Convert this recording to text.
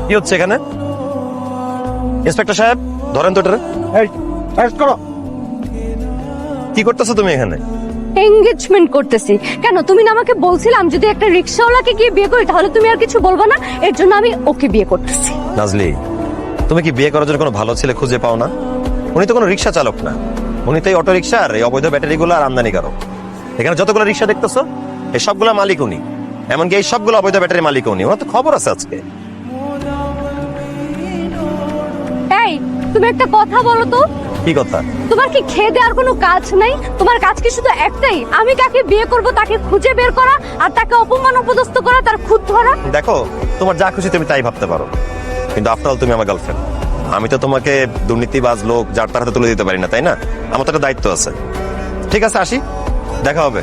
কি হচ্ছে এখানে? ইন্সপেক্টর সাহেব, ধরেন তো এটারে। কি করতেছো তুমি এখানে? এনগেজমেন্ট করতেছি। কেন, তুমি না আমাকে বলছিলাম যদি একটা রিক্সাওয়ালাকে গিয়ে বিয়ে করি তাহলে তুমি আর কিছু বলবা না? এর জন্য আমি ওকে বিয়ে করতেছি। নাজলি, তুমি কি বিয়ে করার জন্য কোনো ভালো ছেলে খুঁজে পাও না? উনি তো কোনো রিক্সা চালক না, উনি তো এই অটো রিক্সার এই অবৈধ ব্যাটারিগুলো আর আমদানিকারক। এখানে যতগুলো রিক্সা দেখতেছো এই সবগুলো মালিক উনি, এমনকি এই সবগুলো অবৈধ ব্যাটারি মালিক উনি। ওনার তো খবর আছে আজকে। এই, তুমি একটা কথা বলো তো, কি কথা? তোমার কি খেয়ে দেওয়ার কোনো কাজ নাই? তোমার কাজ কি শুধু একটাই, আমি কাকে বিয়ে করব তাকে খুঁজে বের করা আর তাকে অপমান অপদস্থ করা, তার খুঁত ধরা? দেখো, তোমার যা খুশি তুমি তাই ভাবতে পারো, কিন্তু আফটার অল তুমি আমার গার্লফ্রেন্ড। আমি তো তোমাকে দুর্নীতিবাজ লোক যার তার হাতে তুলে দিতে পারি না, তাই না? আমার তো একটা দায়িত্ব আছে। ঠিক আছে, আসি, দেখা হবে।